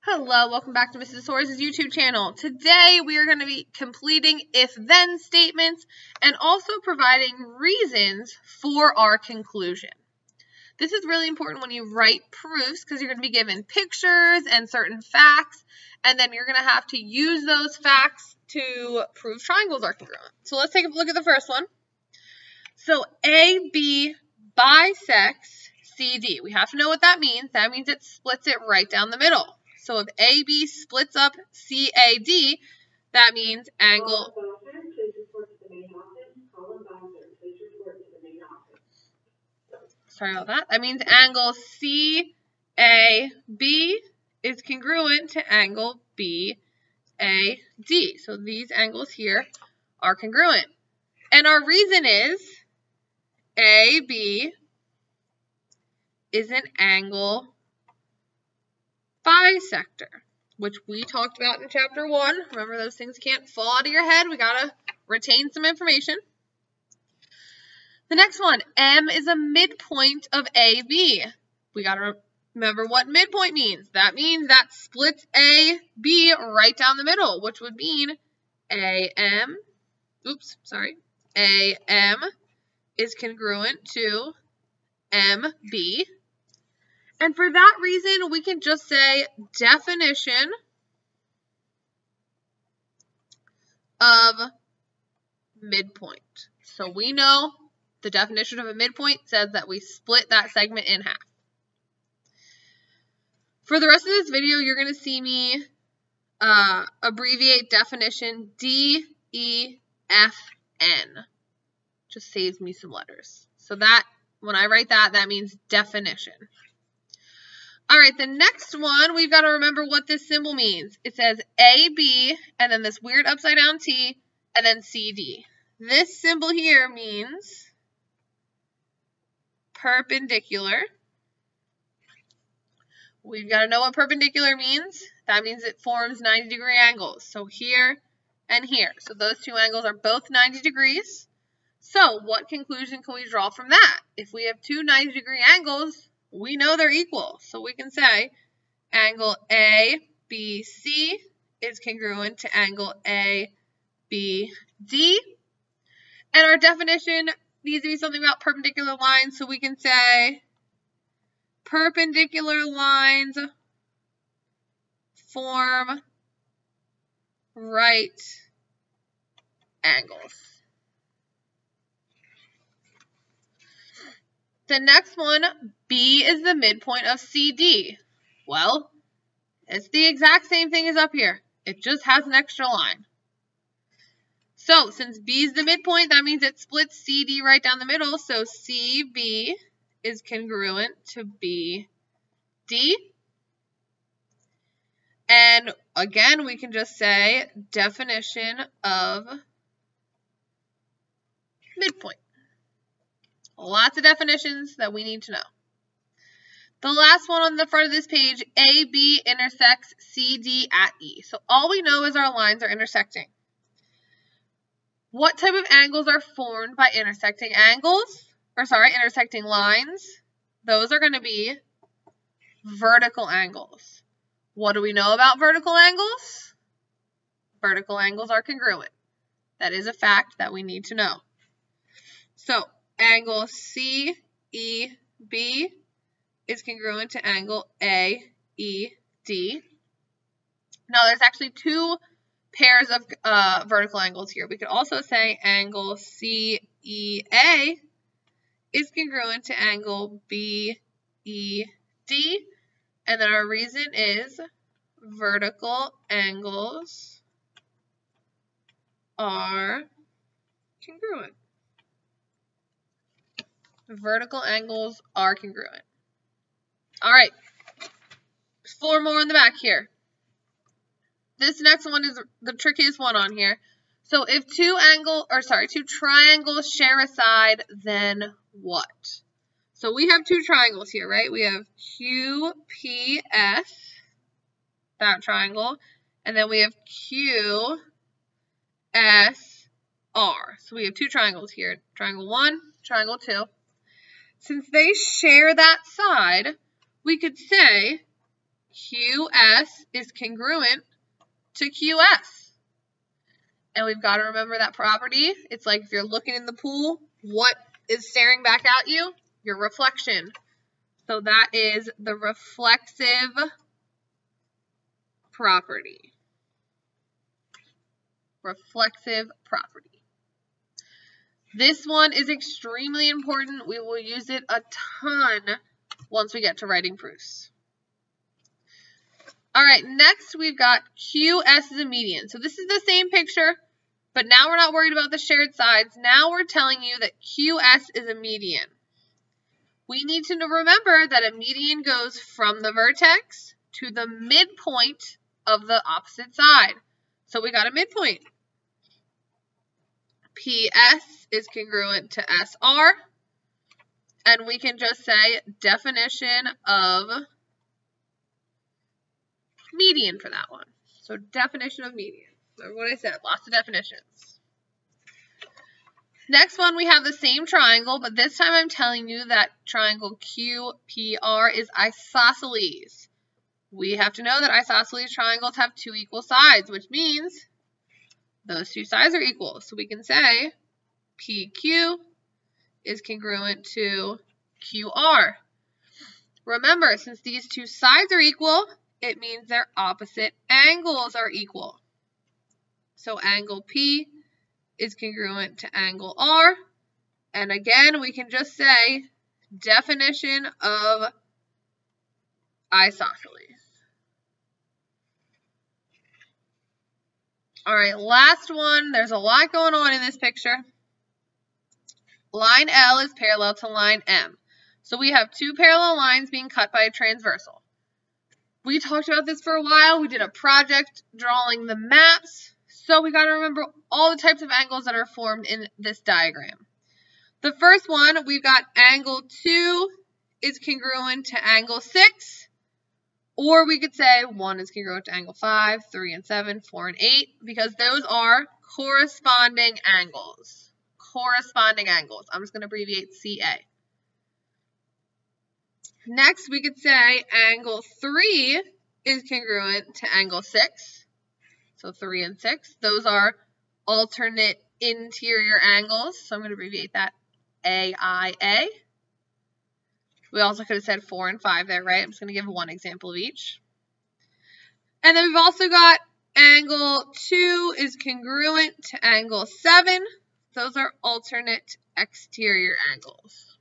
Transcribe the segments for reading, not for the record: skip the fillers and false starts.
Hello, welcome back to Mrs. Horace's YouTube channel. Today we are going to be completing if-then statements and also providing reasons for our conclusion. This is really important when you write proofs because you're going to be given pictures and certain facts, and then you're going to have to use those facts to prove triangles are congruent. So let's take a look at the first one. So AB bisects CD. We have to know what that means. That means it splits it right down the middle. So if AB splits up CAD, that means angle. Sorry about that. That means angle CAB is congruent to angle BAD. So these angles here are congruent. And our reason is AB is an angle bisector, which we talked about in chapter 1. Remember, those things can't fall out of your head. We got to retain some information. The next one, M is a midpoint of AB. We got to remember what midpoint means. That means that splits AB right down the middle, which would mean AM is congruent to MB. And for that reason, we can just say definition of midpoint. So we know the definition of a midpoint says that we split that segment in half. For the rest of this video, you're going to see me abbreviate definition DEFN. Just saves me some letters. So that, when I write that, that means definition. All right, the next one, we've got to remember what this symbol means. It says AB, and then this weird upside down T, and then CD. This symbol here means perpendicular. We've got to know what perpendicular means. That means it forms 90-degree angles. So here and here. So those two angles are both 90 degrees. So what conclusion can we draw from that? If we have two 90-degree angles, we know they're equal. So we can say angle ABC is congruent to angle ABD. And our definition needs to be something about perpendicular lines. So we can say perpendicular lines form right angles. The next one, B is the midpoint of CD. Well, it's the exact same thing as up here. It just has an extra line. So, since B is the midpoint, that means it splits CD right down the middle. So, CB is congruent to BD. And again, we can just say definition of midpoint. Lots of definitions that we need to know. The last one on the front of this page, AB intersects CD at E. So all we know is our lines are intersecting. What type of angles are formed by intersecting intersecting lines? Those are going to be vertical angles. What do we know about vertical angles? Vertical angles are congruent. That is a fact that we need to know. So, angle CEB is congruent to angle AED. Now, there's actually two pairs of vertical angles here. We could also say angle CEA is congruent to angle BED. And then our reason is vertical angles are congruent. Vertical angles are congruent. All right, 4 more on the back here. This next one is the trickiest one on here. So if two triangles share a side, then what? So we have two triangles here, right? We have QPS, that triangle, and then we have QSR. So we have two triangles here, triangle 1, triangle 2. Since they share that side, we could say QS is congruent to QS. And we've got to remember that property. It's like if you're looking in the pool, what is staring back at you? Your reflection. So that is the reflexive property. Reflexive property. This one is extremely important. We will use it a ton once we get to writing proofs. All right, next we've got QS is a median. So this is the same picture, but now we're not worried about the shared sides. Now we're telling you that QS is a median. We need to remember that a median goes from the vertex to the midpoint of the opposite side. So we got a midpoint. PS is congruent to SR. And we can just say definition of median for that one. So definition of median. Remember what I said, lots of definitions. Next one, we have the same triangle, but this time I'm telling you that triangle QPR is isosceles. We have to know that isosceles triangles have two equal sides, which means those two sides are equal. So we can say PQ is congruent to QR. Remember, since these two sides are equal, it means their opposite angles are equal. So angle P is congruent to angle R. And again, we can just say definition of isosceles. All right, last one. There's a lot going on in this picture. Line L is parallel to line M. So we have two parallel lines being cut by a transversal. We talked about this for a while. We did a project drawing the maps. So we got to remember all the types of angles that are formed in this diagram. The first one, we've got angle 2 is congruent to angle 6. Or we could say 1 is congruent to angle 5, 3 and 7, 4 and 8, because those are corresponding angles. Corresponding angles. I'm just going to abbreviate CA. Next, we could say angle 3 is congruent to angle 6. So 3 and 6. Those are alternate interior angles. So I'm going to abbreviate that AIA. We also could have said 4 and 5 there, right? I'm just going to give one example of each. And then we've also got angle 2 is congruent to angle 7. Those are alternate exterior angles.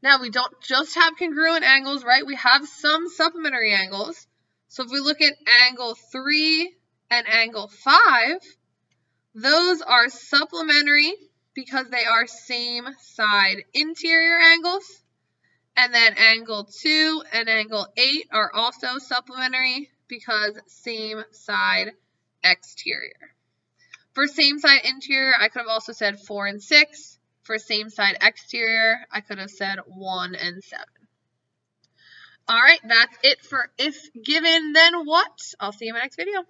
Now, we don't just have congruent angles, right? We have some supplementary angles. So if we look at angle 3 and angle 5, those are supplementary because they are same side interior angles. And then angle 2 and angle 8 are also supplementary because same side exterior. For same side interior, I could have also said 4 and 6. For same side exterior, I could have said 1 and 7. All right, that's it for if given, then what? I'll see you in my next video.